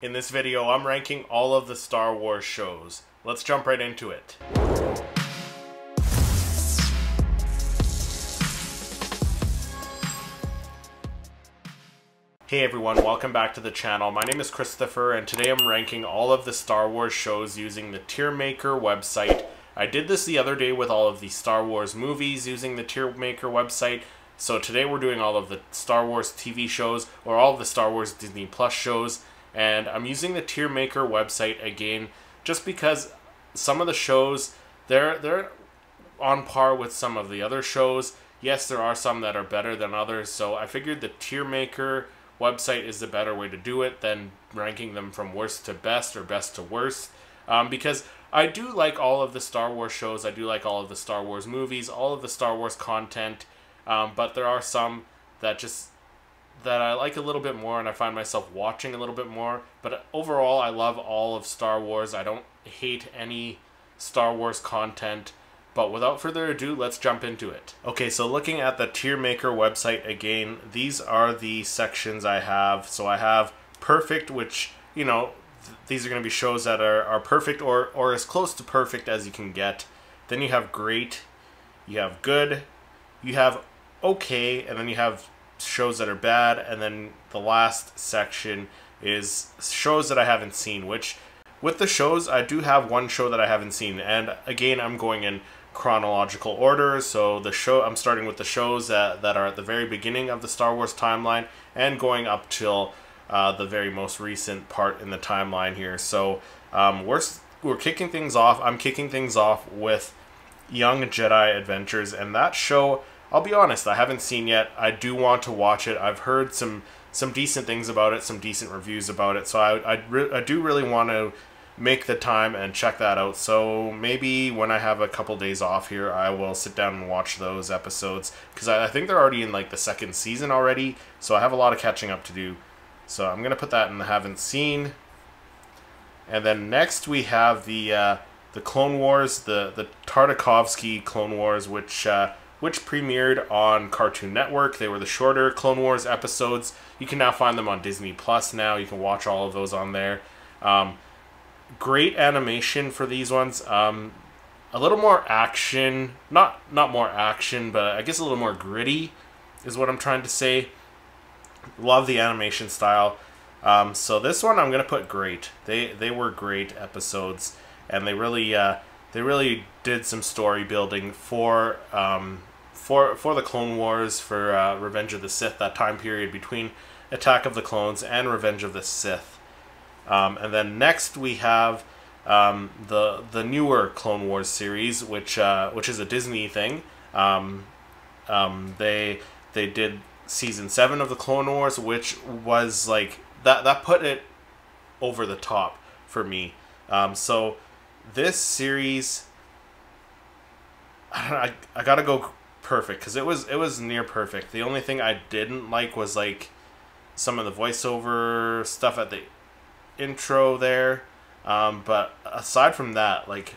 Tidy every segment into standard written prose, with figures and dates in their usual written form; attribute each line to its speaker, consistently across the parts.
Speaker 1: In this video, I'm ranking all of the Star Wars shows. Let's jump right into it. Hey everyone, welcome back to the channel. My name is Christopher, and today I'm ranking all of the Star Wars shows using the TierMaker website. I did this the other day with all of the Star Wars movies using the TierMaker website. So today we're doing all of the Star Wars TV shows, or all of the Star Wars Disney Plus shows. And I'm using the TierMaker website again, just because some of the shows, they're on par with some of the other shows. Yes, there are some that are better than others, so I figured the TierMaker website is the better way to do it than ranking them from worst to best or best to worst. Because I do like all of the Star Wars shows, I do like all of the Star Wars movies, all of the Star Wars content, but there are some that I like a little bit more and I find myself watching a little bit more. But overall, I love all of Star Wars. I don't hate any Star Wars content. But without further ado, let's jump into it. Okay, so looking at the TierMaker website again, these are the sections I have. So I have perfect, which, you know, these are going to be shows that are perfect or as close to perfect as you can get. Then you have great, you have good, you have okay, and then you have shows that are bad, and then the last section is shows that I haven't seen, which with the shows, I do have one show that I haven't seen, and again, I'm going in chronological order. So I'm starting with the shows that are at the very beginning of the Star Wars timeline and going up till the very most recent part in the timeline here. So we're kicking things off. I'm kicking things off with Young Jedi Adventures, and that show, I'll be honest, I haven't seen yet. I do want to watch it. I've heard some decent things about it, some decent reviews about it. So I do really want to make the time and check that out. So maybe when I have a couple days off here, I will sit down and watch those episodes, because I think they're already in like the second season already. So I have a lot of catching up to do. So I'm gonna put that in the haven't seen. And then next we have the Clone Wars, the Tartakovsky Clone Wars, which premiered on Cartoon Network. They were the shorter Clone Wars episodes. You can now find them on Disney Plus now. You can watch all of those on there. Great animation for these ones. A little more action. Not more action, but I guess a little more gritty is what I'm trying to say. Love the animation style. So this one I'm going to put great. They were great episodes, and they really did some story building for the Clone Wars, for Revenge of the Sith, that time period between Attack of the Clones and Revenge of the Sith. And then next we have the newer Clone Wars series, which is a Disney thing. They did season 7 of the Clone Wars, which was like that put it over the top for me. So this series, I gotta go perfect, because it was near perfect. The only thing I didn't like was like some of the voiceover stuff at the intro there, but aside from that, like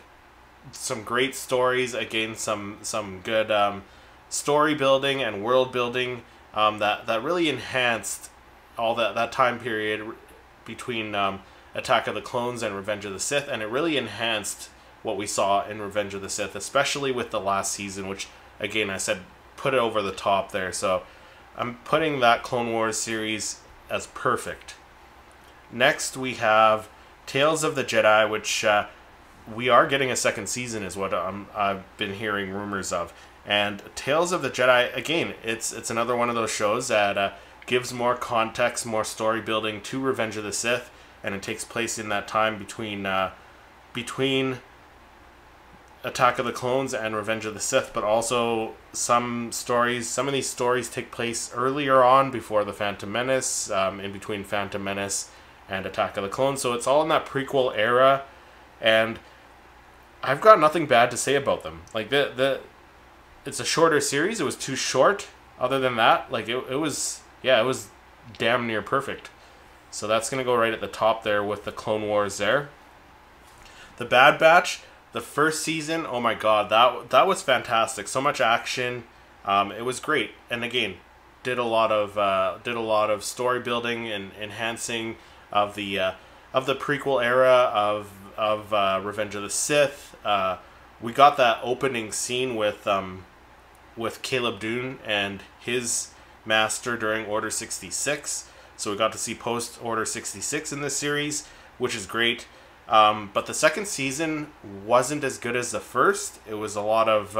Speaker 1: some great stories, again some good story building and world building that really enhanced all that time period between Attack of the Clones and Revenge of the Sith, and it really enhanced what we saw in Revenge of the Sith, especially with the last season, which again I said put it over the top there. So I'm putting that Clone Wars series as perfect. Next we have Tales of the Jedi, which we are getting a second season is what I've been hearing rumors of. And Tales of the Jedi, again, it's another one of those shows that gives more context, more story building to Revenge of the Sith, and it takes place in that time between Attack of the Clones and Revenge of the Sith, but also some of these stories take place earlier on, before the Phantom Menace, in between Phantom Menace and Attack of the Clones. So it's all in that prequel era, and I've got nothing bad to say about them. Like it's a shorter series. It was too short. Other than that, like it was damn near perfect. So that's gonna go right at the top there with the Clone Wars there. The Bad Batch, the first season, oh my god, that was fantastic. So much action. It was great, and again, did a lot of story building and enhancing of the the prequel era of Revenge of the Sith. We got that opening scene with Caleb Dune and his master during Order 66. So we got to see post Order 66 in this series, which is great. But the second season wasn't as good as the first. It was a lot of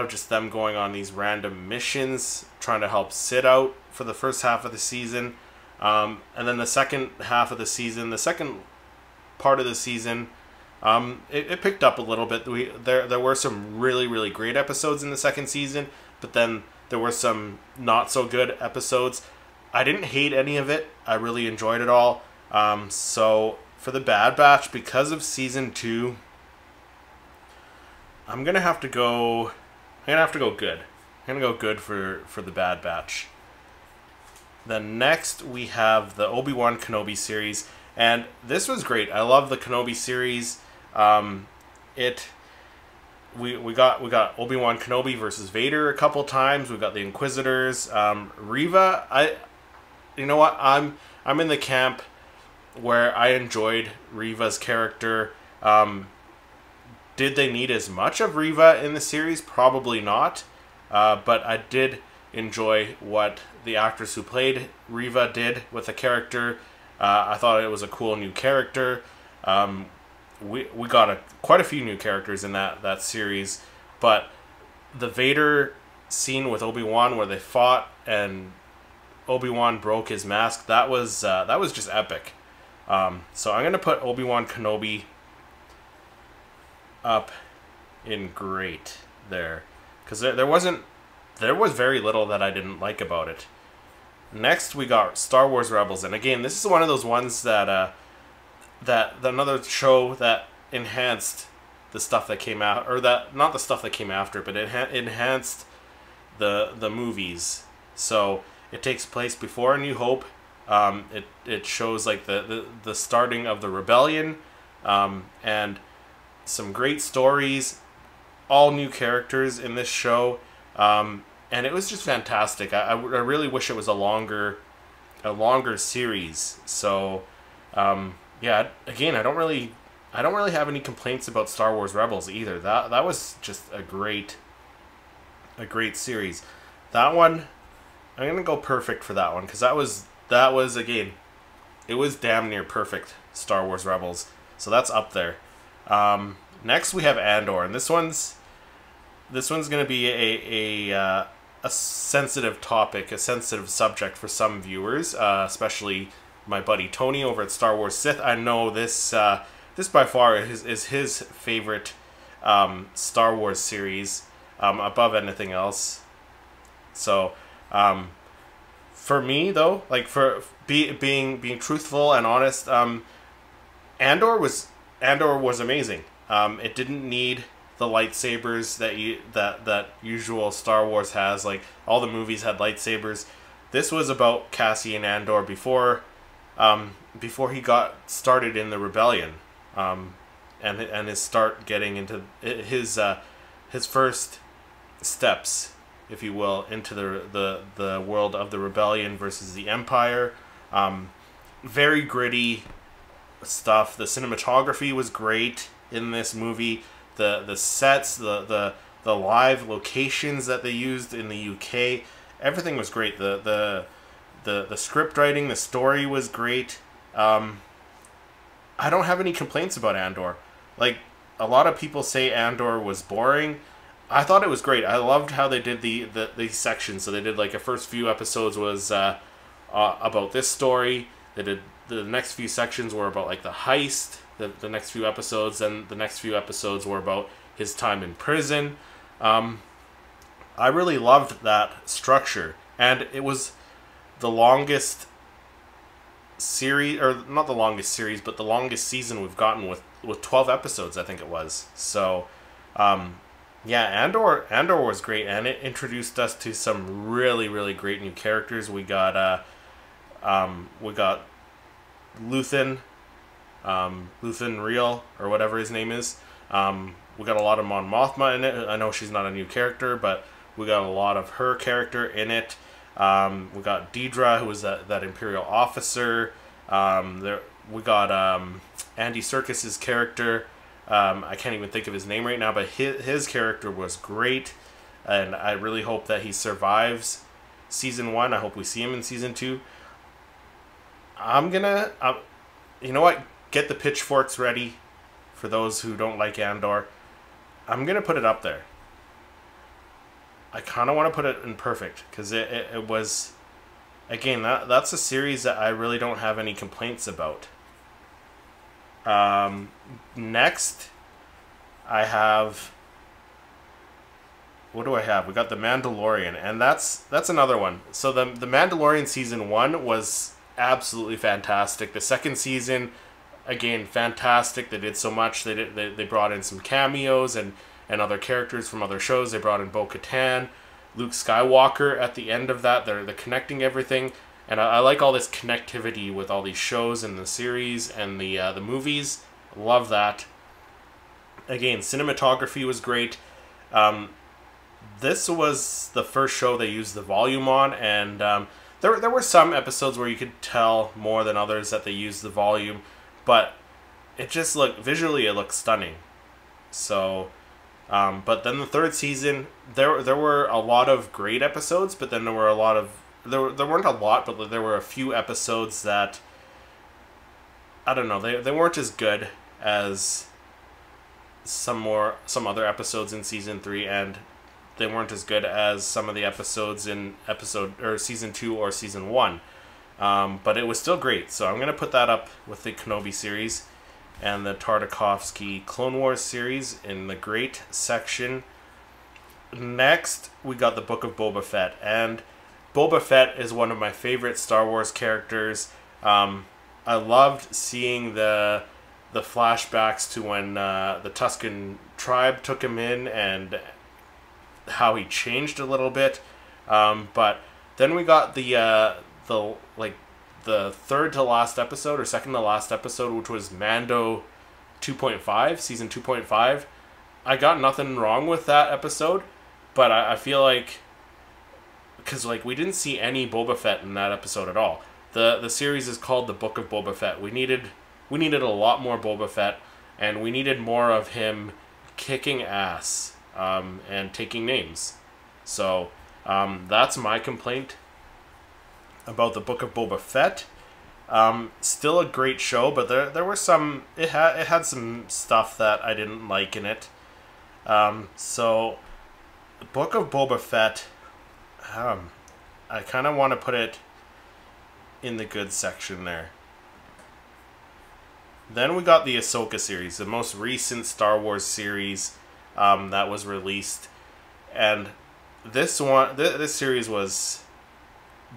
Speaker 1: just them going on these random missions, trying to help Sid out for the first half of the season. And then the second half of the season, the second part of the season, it picked up a little bit. There were some really, really great episodes in the second season, but then there were some not so good episodes. I didn't hate any of it. I really enjoyed it all. So for the Bad Batch, because of season 2, I'm gonna have to go good. I'm gonna go good for the Bad Batch. Then next we have the Obi-Wan Kenobi series, and this was great. I love the Kenobi series. We got Obi-Wan Kenobi versus Vader a couple times. We got the Inquisitors. Reva, you know what? I'm in the camp where I enjoyed Reva's character. Did they need as much of Reva in the series? Probably not. But I did enjoy what the actress who played Reva did with the character. I thought it was a cool new character. We got quite a few new characters in that series, but the Vader scene with Obi-Wan where they fought and Obi-Wan broke his mask, that was just epic. So I'm gonna put Obi-Wan Kenobi up in great there, because there was very little that I didn't like about it. Next we got Star Wars Rebels, and again, this is one of those ones that another show that enhanced the stuff that came out, or that not the stuff that came after, but it enhanced the movies. So it takes place before A New Hope. It shows like the starting of the rebellion, and some great stories, all new characters in this show, and it was just fantastic. I really wish it was a longer series. So yeah, again, I don't really have any complaints about Star Wars Rebels either. That was just a great series. That one, I'm gonna go perfect for that one, because that was again, it was damn near perfect Star Wars Rebels. So that's up there. Next we have Andor, and this one's gonna be a sensitive topic, a sensitive subject for some viewers, especially my buddy Tony over at Star Wars Sith. I know this by far is his favorite Star Wars series, above anything else. So for me though, like for being truthful and honest, Andor was amazing. It didn't need the lightsabers that usual Star Wars has. Like all the movies had lightsabers. This was about Cassian Andor before he got started in the rebellion, and his start getting into his first steps, if you will, into the world of the rebellion versus the Empire. Very gritty stuff. The cinematography was great in this movie. The sets, the live locations that they used in the UK, everything was great. The script writing, the story was great. I don't have any complaints about Andor. Like, a lot of people say Andor was boring. I thought it was great. I loved how they did these sections. So they did like the first few episodes was about this story. They did the next few sections were about like the heist. The next few episodes, and the next few episodes were about his time in prison. I really loved that structure, and it was the longest series, or not the longest series, but the longest season we've gotten with 12 episodes, I think it was. So yeah, Andor was great, and it introduced us to some really, really great new characters. We got Luthen Real, or whatever his name is. We got a lot of Mon Mothma in it. I know she's not a new character, but we got a lot of her character in it. We got Deidre, who was that Imperial officer. we got Andy Serkis's character. I can't even think of his name right now, but his character was great, and I really hope that he survives season 1. I hope we see him in season 2. You know what? Get the pitchforks ready for those who don't like Andor. I'm gonna put it up there. I kind of want to put it in perfect because it was, again, that's a series that I really don't have any complaints about. Next, I have, what do I have? We got The Mandalorian, and that's another one. So the Mandalorian season 1 was absolutely fantastic. The second season, again, fantastic. They did so much. They brought in some cameos and other characters from other shows. They brought in Bo-Katan, Luke Skywalker at the end of that. They're connecting everything. And I like all this connectivity with all these shows and the series and the movies. Love that. Again, cinematography was great. This was the first show they used the volume on, and there were some episodes where you could tell more than others that they used the volume, but it just looked, visually it looked stunning. So, but then the third season, there were a lot of great episodes, but then there were a lot of, there weren't a lot, but there were a few episodes that, I don't know, they weren't as good as some other episodes in season 3, and they weren't as good as some of the episodes in season 2 or season 1. But it was still great, so I'm going to put that up with the Kenobi series and the Tartakovsky Clone Wars series in the great section. Next, we got the Book of Boba Fett, and Boba Fett is one of my favorite Star Wars characters. I loved seeing the flashbacks to when the Tusken tribe took him in and how he changed a little bit. But then we got the third to last episode or second to last episode, which was Mando 2.5, season 2.5. I got nothing wrong with that episode, but I feel like, because like we didn't see any Boba Fett in that episode at all. The series is called The Book of Boba Fett. We needed a lot more Boba Fett, and we needed more of him kicking ass and taking names. So that's my complaint about the Book of Boba Fett. Still a great show, but there were some, it had some stuff that I didn't like in it. So the Book of Boba Fett, I kind of want to put it in the good section there. Then we got the Ahsoka series, the most recent Star Wars series that was released, and this series was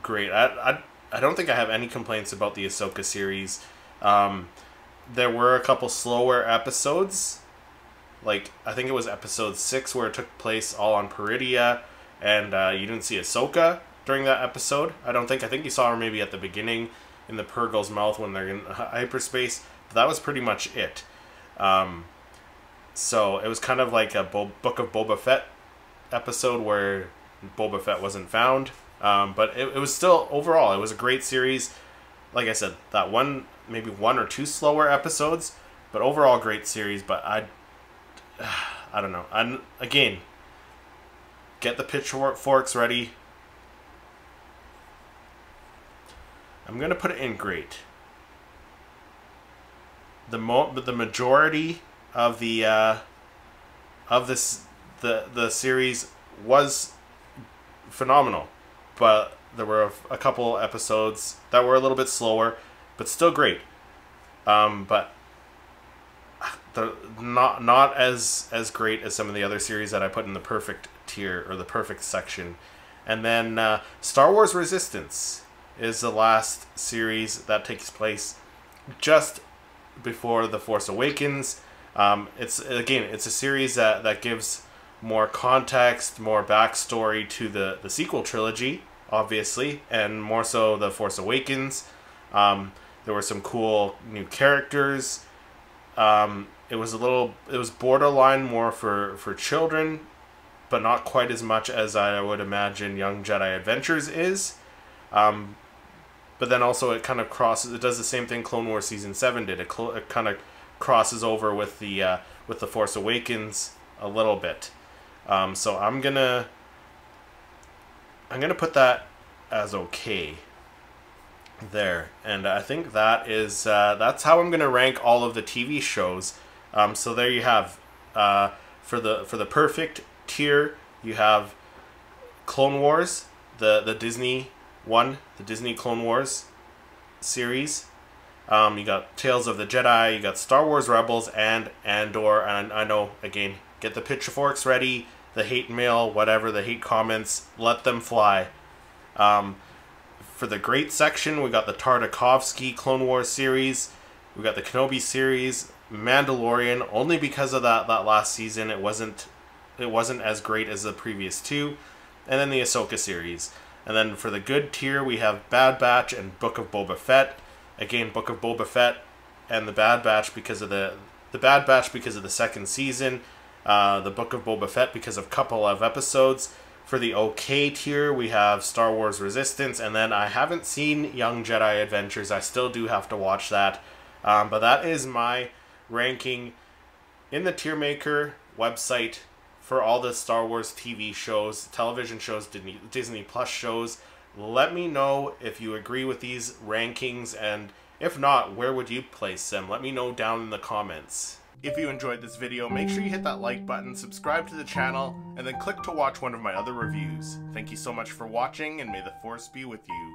Speaker 1: great. I don't think I have any complaints about the Ahsoka series. There were a couple slower episodes, like I think it was episode 6 where it took place all on Peridea, and you didn't see Ahsoka during that episode. I think you saw her maybe at the beginning in the Purrgil's mouth when they're in hyperspace. But that was pretty much it. So it was kind of like a Book of Boba Fett episode where Boba Fett wasn't found. But it was still, overall, it was a great series. Like I said, that maybe one or two slower episodes, but overall great series. But I don't know. Again, get the pitchforks ready. I'm gonna put it in great. The majority of the series was phenomenal, but there were a couple episodes that were a little bit slower, but still great. But not as great as some of the other series that I put in the perfect tier or the perfect section. And then Star Wars Resistance is the last series that takes place just before The Force Awakens. It's a series that gives more context, more backstory to the sequel trilogy, obviously, and more so The Force Awakens. There were some cool new characters. It was borderline more for children, but not quite as much as I would imagine Young Jedi Adventures is. but then also it kind of crosses. It does the same thing Clone Wars Season 7 did. It kind of crosses over with the Force Awakens a little bit. So I'm gonna put that as okay there, and I think that is that's how I'm gonna rank all of the TV shows. So there you have for the perfect tier, you have Clone Wars, the Disney one, the Disney Clone Wars series. You got Tales of the Jedi, you got Star Wars Rebels, and Andor. And I know, again, get the pitchforks ready, the hate mail, whatever, the hate comments, let them fly. For the great section, we got the Tartakovsky Clone Wars series, we got the Kenobi series, Mandalorian, only because of that last season it wasn't as great as the previous two, and then the Ahsoka series. And then for the good tier, we have Bad Batch and Book of Boba Fett. Again, Book of Boba Fett and the Bad Batch because of the Bad Batch because of the second season, the Book of Boba Fett because of a couple of episodes. For the okay tier, we have Star Wars Resistance, and then I haven't seen Young Jedi Adventures. I still do have to watch that. But that is my ranking in the Tier Maker website for all the Star Wars TV shows, television shows, Disney Plus shows. Let me know if you agree with these rankings, and if not, where would you place them? Let me know down in the comments. If you enjoyed this video, make sure you hit that like button, subscribe to the channel, and then click to watch one of my other reviews. Thank you so much for watching, and may the Force be with you.